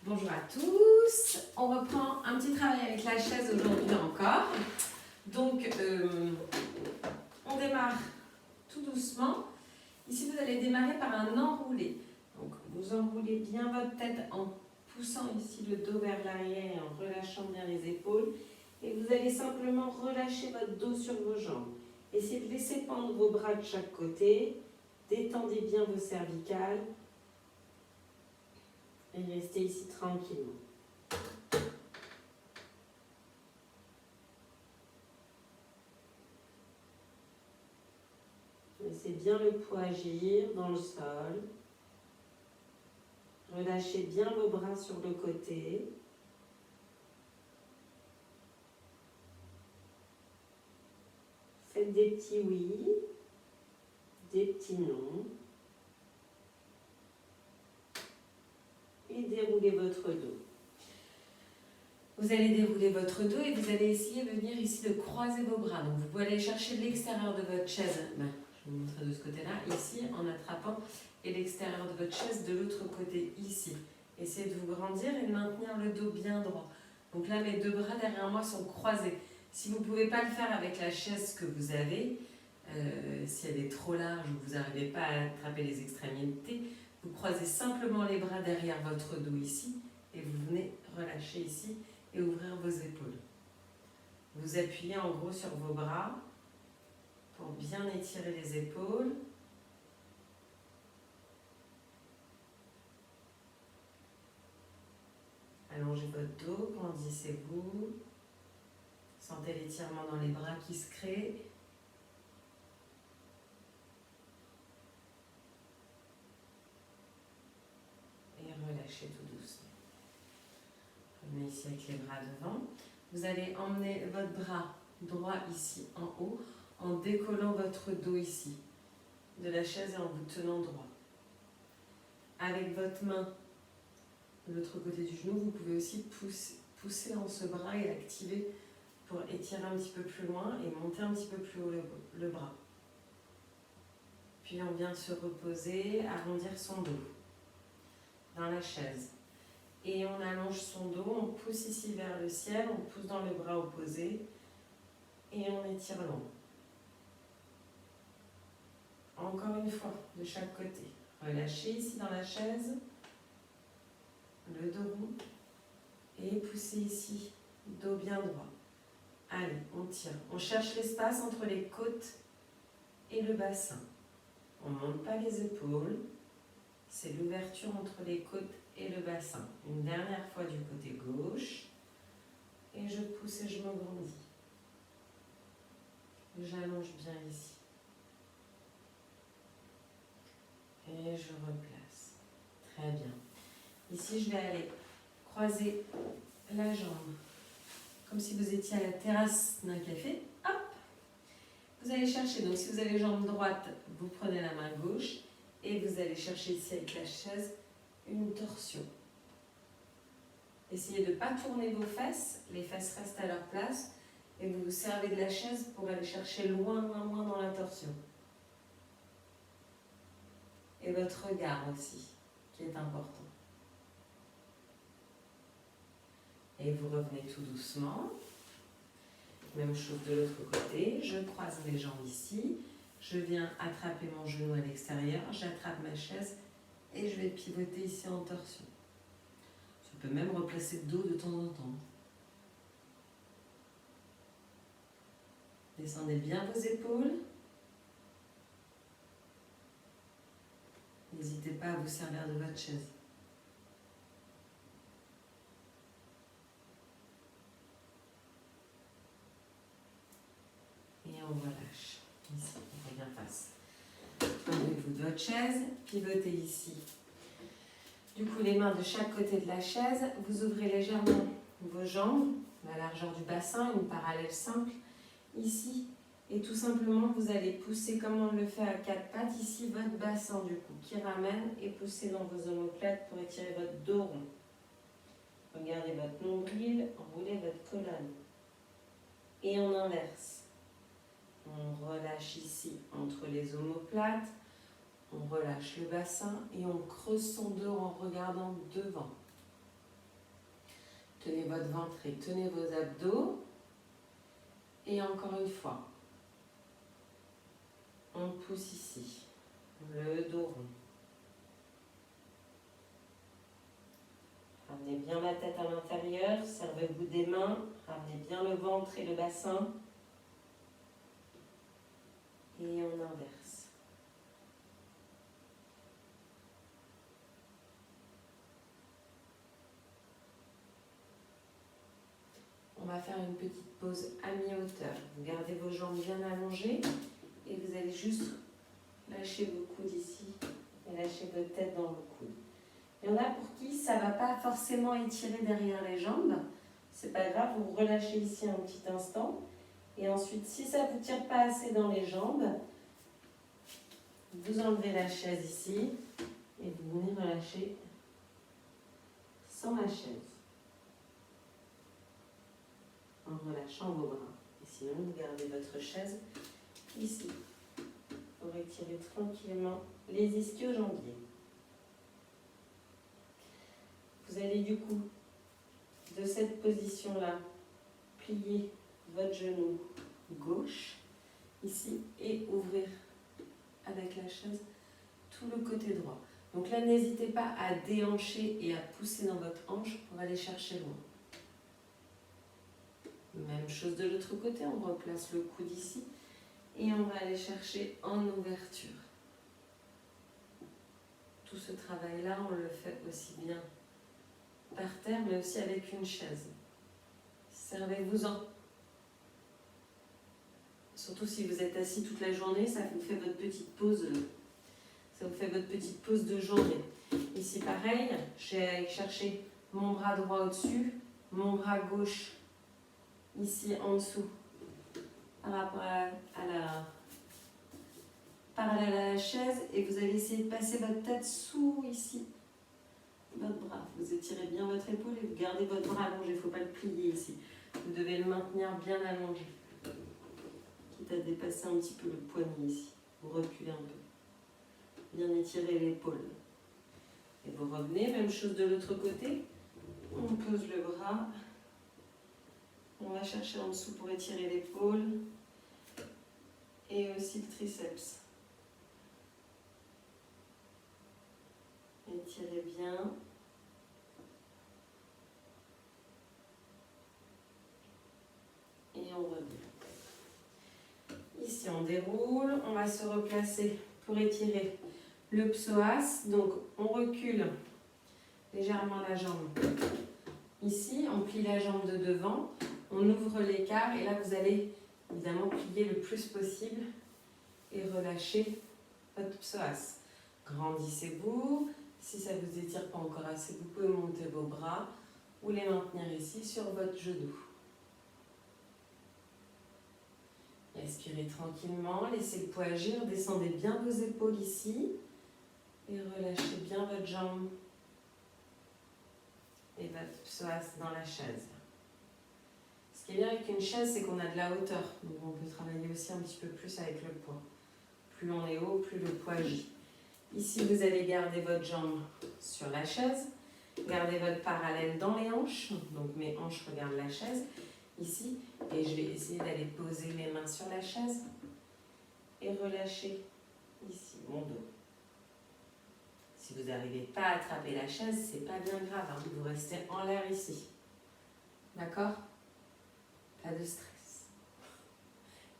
Bonjour à tous, on reprend un petit travail avec la chaise aujourd'hui encore. Donc on démarre tout doucement. Ici vous allez démarrer par un enroulé. Donc vous enroulez bien votre tête en poussant ici le dos vers l'arrière et en relâchant bien les épaules. Et vous allez simplement relâcher votre dos sur vos jambes. Essayez de laisser pendre vos bras de chaque côté. Détendez bien vos cervicales. Et restez ici tranquillement. Laissez bien le poids agir dans le sol. Relâchez bien vos bras sur le côté. Faites des petits oui, des petits non. Et déroulez votre dos. Vous allez dérouler votre dos et vous allez essayer de venir ici de croiser vos bras. Donc vous pouvez aller chercher l'extérieur de votre chaise. Je vais vous montrer de ce côté-là, ici, en attrapant et l'extérieur de votre chaise de l'autre côté, ici. Essayez de vous grandir et de maintenir le dos bien droit. Donc là, mes deux bras derrière moi sont croisés. Si vous ne pouvez pas le faire avec la chaise que vous avez, si elle est trop large ou que vous n'arrivez pas à attraper les extrémités, vous croisez simplement les bras derrière votre dos ici et vous venez relâcher ici et ouvrir vos épaules. Vous appuyez en gros sur vos bras pour bien étirer les épaules. Allongez votre dos, grandissez-vous. Sentez l'étirement dans les bras qui se crée. Et relâchez tout doucement. Venez ici avec les bras devant. Vous allez emmener votre bras droit ici en haut en décollant votre dos ici de la chaise et en vous tenant droit. Avec votre main de l'autre côté du genou, vous pouvez aussi pousser dans ce bras et l'activer pour étirer un petit peu plus loin et monter un petit peu plus haut le bras. Puis on vient se reposer, arrondir son dos dans la chaise. Et on allonge son dos, on pousse ici vers le ciel, on pousse dans le bras opposé et on étire long. Encore une fois, de chaque côté. Relâchez ici dans la chaise, le dos rond et poussez ici, dos bien droit. Allez, on tire. On cherche l'espace entre les côtes et le bassin. On ne monte pas les épaules. C'est l'ouverture entre les côtes et le bassin. Une dernière fois du côté gauche. Et je pousse et je me grandis. J'allonge bien ici. Et je replace. Très bien. Ici, je vais aller croiser la jambe. Comme si vous étiez à la terrasse d'un café. Hop! Vous allez chercher. Donc, si vous avez jambe droite, vous prenez la main gauche. Et vous allez chercher ici avec la chaise une torsion. Essayez de ne pas tourner vos fesses. Les fesses restent à leur place. Et vous vous servez de la chaise pour aller chercher loin, loin, loin dans la torsion. Et votre regard aussi, qui est important. Et vous revenez tout doucement. Même chose de l'autre côté. Je croise les jambes ici. Je viens attraper mon genou à l'extérieur. J'attrape ma chaise et je vais pivoter ici en torsion. Je peux même replacer le dos de temps en temps. Descendez bien vos épaules. N'hésitez pas à vous servir de votre chaise. Et on relâche. Ici, on revient face. Prenez-vous de votre chaise, pivotez ici. Du coup, les mains de chaque côté de la chaise. Vous ouvrez légèrement vos jambes, la largeur du bassin, une parallèle simple. Ici, et tout simplement, vous allez pousser comme on le fait à quatre pattes, ici, votre bassin du coup, qui ramène et poussez dans vos omoplates pour étirer votre dos rond. Regardez votre nombril, enroulez votre colonne. Et on inverse. On relâche ici entre les omoplates, on relâche le bassin et on creuse son dos en regardant devant. Tenez votre ventre et tenez vos abdos. Et encore une fois, on pousse ici, le dos rond. Ramenez bien la tête à l'intérieur, servez-vous des mains, ramenez bien le ventre et le bassin. Et on inverse. On va faire une petite pause à mi-hauteur. Vous gardez vos jambes bien allongées et vous allez juste lâcher vos coudes ici et lâcher votre tête dans vos coudes. Il y en a pour qui ça ne va pas forcément étirer derrière les jambes. C'est pas grave, vous relâchez ici un petit instant. Et ensuite, si ça ne vous tire pas assez dans les jambes, vous enlevez la chaise ici et vous venez relâcher sans la chaise. En relâchant vos bras. Et sinon, vous gardez votre chaise ici. Vous retirez tranquillement les ischio-jambiers. Vous allez du coup, de cette position-là, plier votre genou gauche, ici, et ouvrir avec la chaise tout le côté droit. Donc là, n'hésitez pas à déhancher et à pousser dans votre hanche pour aller chercher loin. Même chose de l'autre côté, on replace le coude ici et on va aller chercher en ouverture. Tout ce travail-là, on le fait aussi bien par terre, mais aussi avec une chaise. Servez-vous-en. Surtout si vous êtes assis toute la journée, ça vous fait votre petite pause. Ça vous fait votre petite pause de journée. Ici, pareil, je vais aller chercher mon bras droit au-dessus, mon bras gauche ici en dessous, par rapport à la parallèle à la chaise, et vous allez essayer de passer votre tête sous ici votre bras. Vous étirez bien votre épaule et vous gardez votre bras allongé. Il ne faut pas le plier ici. Vous devez le maintenir bien allongé. Quitte à dépasser un petit peu le poignet ici. Vous reculez un peu. Bien étirer l'épaule. Et vous revenez, même chose de l'autre côté. On pose le bras. On va chercher en dessous pour étirer l'épaule. Et aussi le triceps. Étirez bien. Et on revient. Ici, on déroule. On va se replacer pour étirer le psoas. Donc, on recule légèrement la jambe. Ici, on plie la jambe de devant. On ouvre l'écart. Et là, vous allez évidemment plier le plus possible et relâcher votre psoas. Grandissez-vous. Si ça ne vous étire pas encore assez, vous pouvez monter vos bras ou les maintenir ici sur votre genou. Respirez tranquillement, laissez le poids agir, descendez bien vos épaules ici et relâchez bien votre jambe et votre psoas dans la chaise. Ce qui est bien avec une chaise, c'est qu'on a de la hauteur, donc on peut travailler aussi un petit peu plus avec le poids. Plus on est haut, plus le poids agit. Ici, vous allez garder votre jambe sur la chaise, gardez votre parallèle dans les hanches, donc mes hanches regardent la chaise. Ici, et je vais essayer d'aller poser mes mains sur la chaise et relâcher ici mon dos. Si vous n'arrivez pas à attraper la chaise, c'est pas bien grave, hein, vous restez en l'air ici. D'accord? Pas de stress.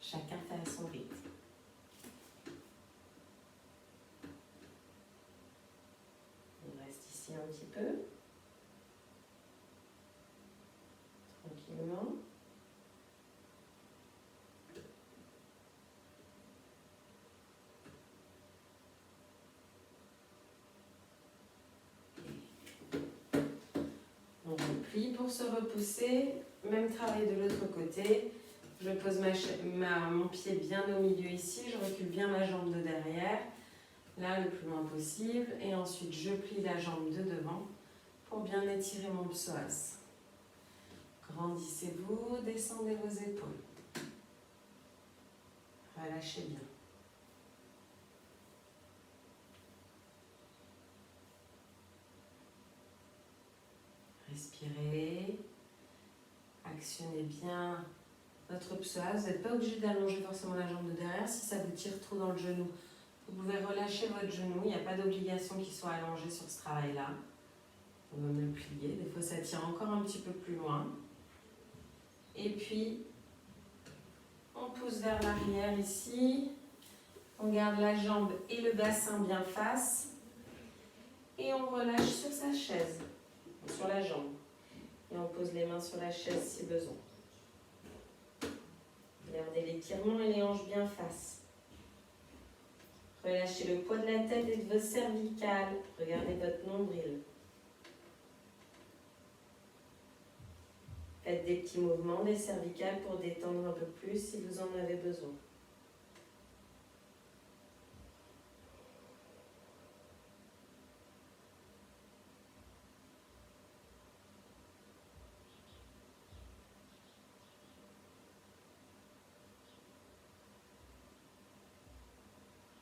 Chacun fait à son rythme. On reste ici un petit peu. Tranquillement. On replie pour se repousser. Même travail de l'autre côté. Je pose mon pied bien au milieu ici. Je recule bien ma jambe de derrière. Là, le plus loin possible. Et ensuite, je plie la jambe de devant pour bien étirer mon psoas. Grandissez-vous, descendez vos épaules. Relâchez bien. Respirez. Actionnez bien votre psoas. Vous n'êtes pas obligé d'allonger forcément la jambe de derrière. Si ça vous tire trop dans le genou, vous pouvez relâcher votre genou. Il n'y a pas d'obligation qu'il soit allongé sur ce travail-là. On va me le plier. Des fois, ça tire encore un petit peu plus loin. Et puis, on pousse vers l'arrière ici. On garde la jambe et le bassin bien face. Et on relâche sur sa chaise, sur la jambe. Et on pose les mains sur la chaise si besoin. Gardez l'étirement et les hanches bien face. Relâchez le poids de la tête et de vos cervicales. Regardez votre nombril. Faites des petits mouvements des cervicales pour détendre un peu plus si vous en avez besoin.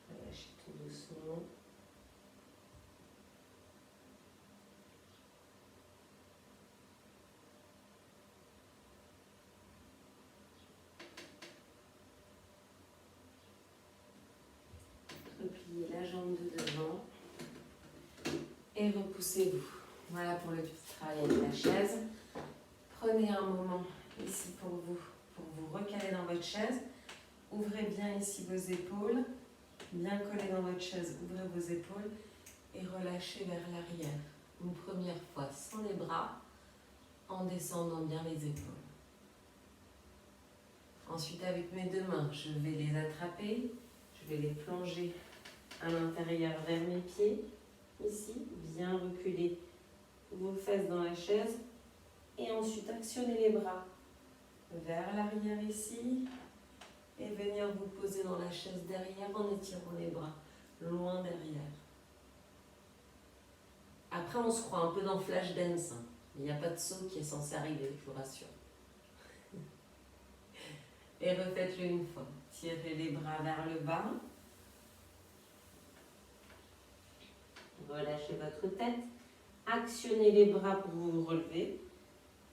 Relâchez tout doucement. Repliez la jambe de devant et repoussez-vous. Voilà pour le petit travail avec la chaise. Prenez un moment ici pour vous recaler dans votre chaise. Ouvrez bien ici vos épaules, bien collez dans votre chaise, ouvrez vos épaules et relâchez vers l'arrière. Une première fois sans les bras, en descendant bien les épaules. Ensuite, avec mes deux mains, je vais les attraper, je vais les plonger à l'intérieur vers mes pieds, ici, bien reculer vos fesses dans la chaise, et ensuite actionnez les bras vers l'arrière ici, et venir vous poser dans la chaise derrière en étirant les bras loin derrière. Après, on se croit un peu dans Flashdance, hein. Il n'y a pas de saut qui est censé arriver, je vous rassure. Et refaites-le une fois. Tirez les bras vers le bas. Relâchez votre tête. Actionnez les bras pour vous relever.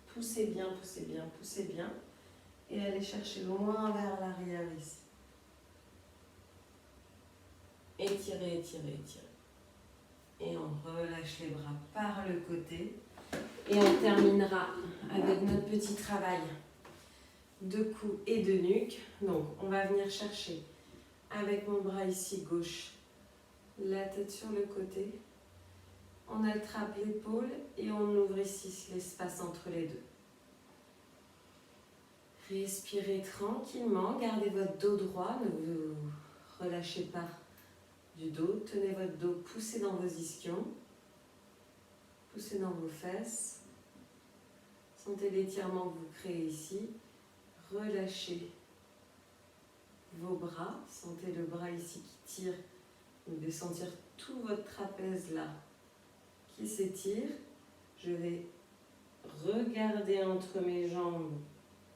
Poussez bien, poussez bien, poussez bien. Et allez chercher loin vers l'arrière ici. Étirez, étirez, étirez. Et on relâche les bras par le côté. Et on terminera avec notre petit travail de cou et de nuque. Donc, on va venir chercher avec mon bras ici gauche, la tête sur le côté. On attrape l'épaule et on ouvre ici l'espace entre les deux. Respirez tranquillement, gardez votre dos droit, ne vous relâchez pas du dos. Tenez votre dos, poussez dans vos ischions, poussez dans vos fesses. Sentez l'étirement que vous créez ici. Relâchez vos bras, sentez le bras ici qui tire. Vous devez sentir tout votre trapèze là qui s'étire. Je vais regarder entre mes jambes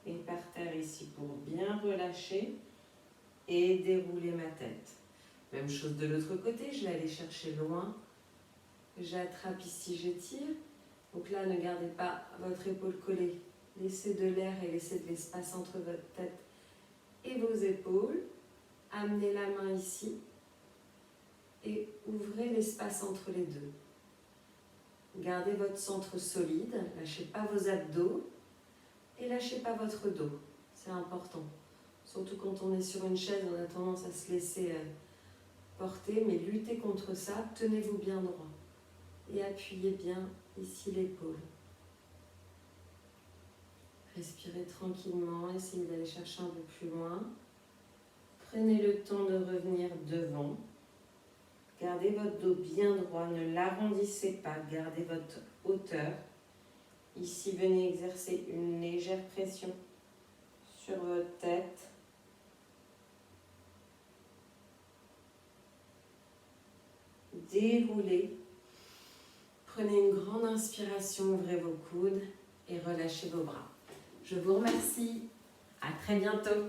et par terre ici pour bien relâcher et dérouler ma tête. Même chose de l'autre côté, je vais aller chercher loin. J'attrape ici, j'étire. Donc là, ne gardez pas votre épaule collée. Laissez de l'air et laissez de l'espace entre votre tête et vos épaules. Amenez la main ici et ouvrez l'espace entre les deux. Gardez votre centre solide, lâchez pas vos abdos et lâchez pas votre dos. C'est important. Surtout quand on est sur une chaise, on a tendance à se laisser porter, mais luttez contre ça, tenez-vous bien droit. Et appuyez bien ici l'épaule. Respirez tranquillement, essayez d'aller chercher un peu plus loin. Prenez le temps de revenir devant. Gardez votre dos bien droit, ne l'arrondissez pas, gardez votre hauteur. Ici, venez exercer une légère pression sur votre tête. Déroulez. Prenez une grande inspiration, ouvrez vos coudes et relâchez vos bras. Je vous remercie. À très bientôt.